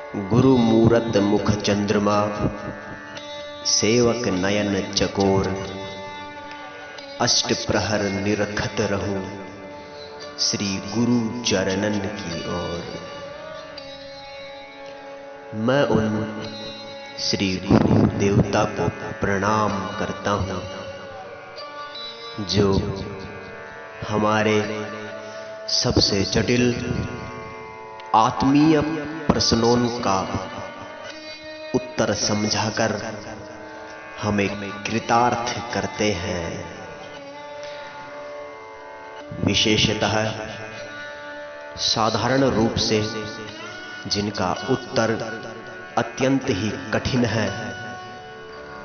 गुरु मूरत मुख चंद्रमा, सेवक नयन चकोर। अष्ट प्रहर निरखत रहूं, श्री गुरु चरणन की ओर। मैं उन श्री गुरु देवता को प्रणाम करता हूं जो हमारे सबसे जटिल आत्मीय प्रश्नों का उत्तर समझाकर हमें कृतार्थ करते हैं। विशेषतः साधारण रूप से जिनका उत्तर अत्यंत ही कठिन है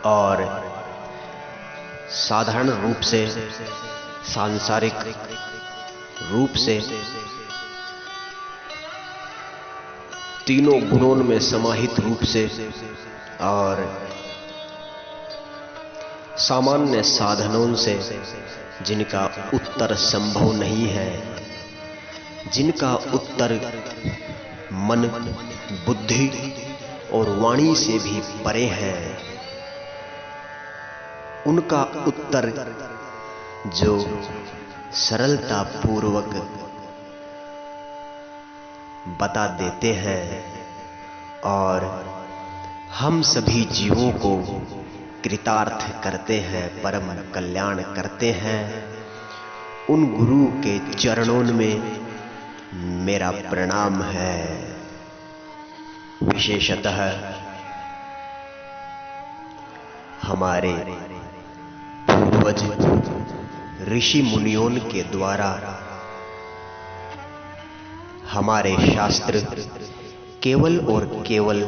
और साधारण रूप से सांसारिक रूप से तीनों गुणों में समाहित रूप से और सामान्य साधनों से जिनका उत्तर संभव नहीं है, जिनका उत्तर मन, बुद्धि और वाणी से भी परे है, उनका उत्तर जो सरलता पूर्वक बता देते हैं और हम सभी जीवों को कृतार्थ करते हैं, परम कल्याण करते हैं। उन गुरु के चरणों में मेरा प्रणाम है। विशेषतः हमारे पूर्वज ऋषि मुनियों के द्वारा हमारे शास्त्र केवल और केवल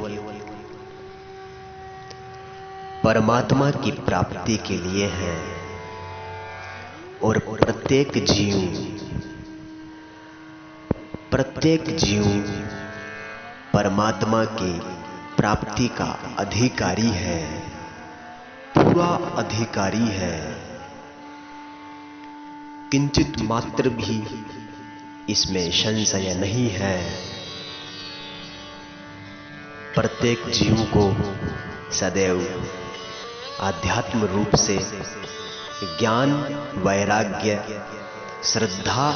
परमात्मा की प्राप्ति के लिए हैं और प्रत्येक जीव परमात्मा की प्राप्ति का अधिकारी है, पूरा अधिकारी है। किंचित मात्र भी इसमें संशय नहीं है। प्रत्येक जीव को सदैव आध्यात्म रूप से ज्ञान, वैराग्य, श्रद्धा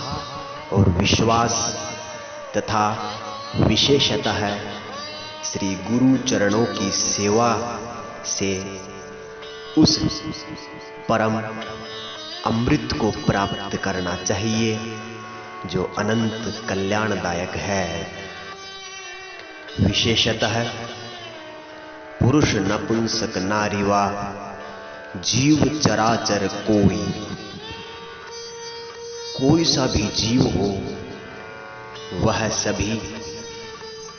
और विश्वास तथा विशेषतः श्री गुरु चरणों की सेवा से उस परम अमृत को प्राप्त करना चाहिए जो अनंत कल्याणदायक है। विशेषतः पुरुष नपुंसक नारीवा जीव चराचर कोई सा भी जीव हो, वह सभी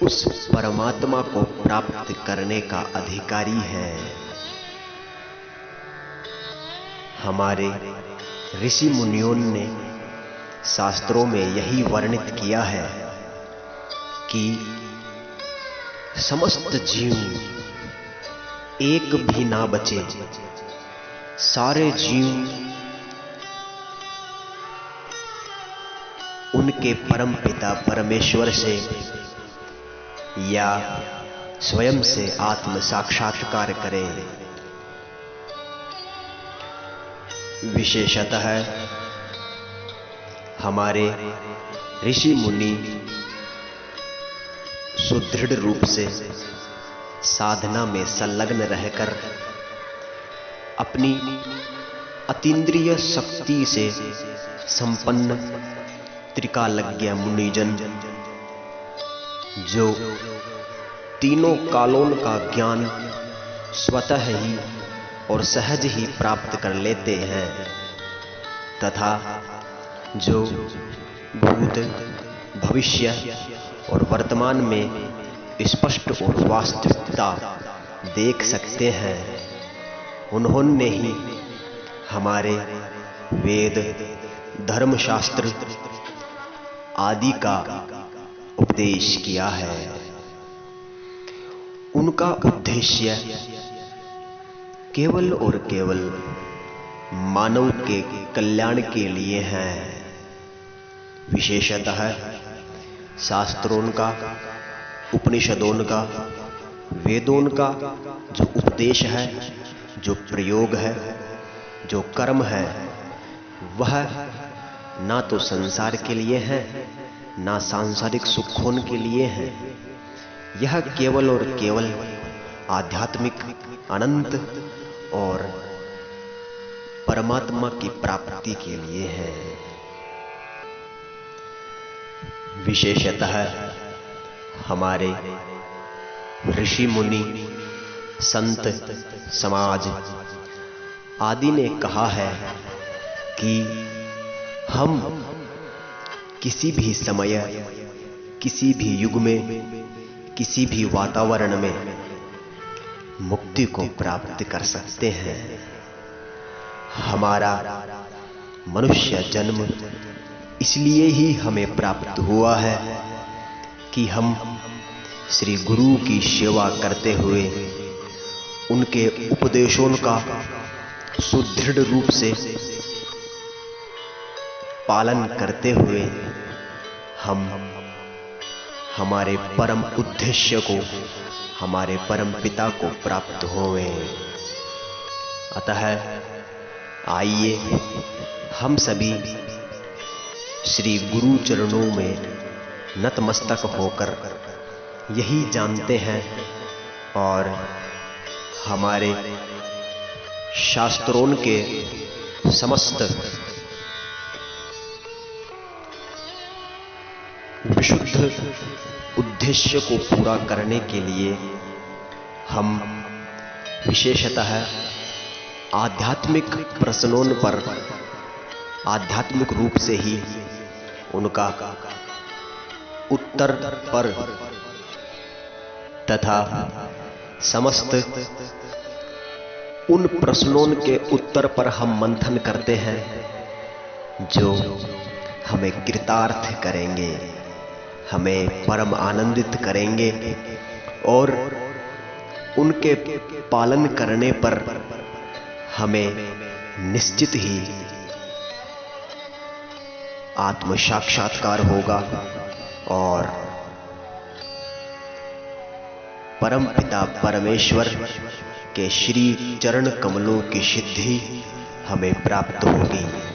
उस परमात्मा को प्राप्त करने का अधिकारी है। हमारे ऋषि मुनियों ने शास्त्रों में यही वर्णित किया है कि समस्त जीव एक भी ना बचे, सारे जीव उनके परम पिता परमेश्वर से या स्वयं से आत्म साक्षात्कार करें। विशेषतः हमारे ऋषि मुनि सुदृढ़ रूप से साधना में संलग्न रहकर अपनी अतीन्द्रिय शक्ति से संपन्न त्रिकालज्ञ मुनिजन जो तीनों कालों का ज्ञान स्वतः ही और सहज ही प्राप्त कर लेते हैं तथा जो भूत, भविष्य और वर्तमान में स्पष्ट और वास्तविकता देख सकते हैं, उन्होंने ही हमारे वेद, धर्मशास्त्र आदि का उपदेश किया है। उनका उद्देश्य केवल और केवल मानव के कल्याण के लिए है। विशेषतः शास्त्रों का उपनिषदों का, वेदों का जो उपदेश है, जो प्रयोग है, जो कर्म है, वह ना तो संसार के लिए है, ना सांसारिक सुखों के लिए है। यह केवल और केवल आध्यात्मिक अनंत और परमात्मा की प्राप्ति के लिए है। विशेषतः हमारे ऋषि मुनि, संत समाज आदि ने कहा है कि हम किसी भी समय, किसी भी युग में, किसी भी वातावरण में मुक्ति को प्राप्त कर सकते हैं। हमारा मनुष्य जन्म इसलिए ही हमें प्राप्त हुआ है कि हम श्री गुरु की सेवा करते हुए, उनके उपदेशों का सुदृढ़ रूप से पालन करते हुए हम हमारे परम उद्देश्य को, हमारे परम पिता को प्राप्त होवे। अतः आइए हम सभी श्री गुरु चरणों में नतमस्तक होकर यही जानते हैं और हमारे शास्त्रों के समस्त विशुद्ध उद्देश्य को पूरा करने के लिए हम विशेषतः आध्यात्मिक प्रश्नों पर आध्यात्मिक रूप से ही उनका उत्तर पर तथा समस्त उन प्रश्नों के उत्तर पर हम मंथन करते हैं जो हमें कृतार्थ करेंगे, हमें परम आनंदित करेंगे और उनके पालन करने पर हमें निश्चित ही आत्म साक्षात्कार होगा और परम पिता परमेश्वर के श्री चरण कमलों की सिद्धि हमें प्राप्त होगी।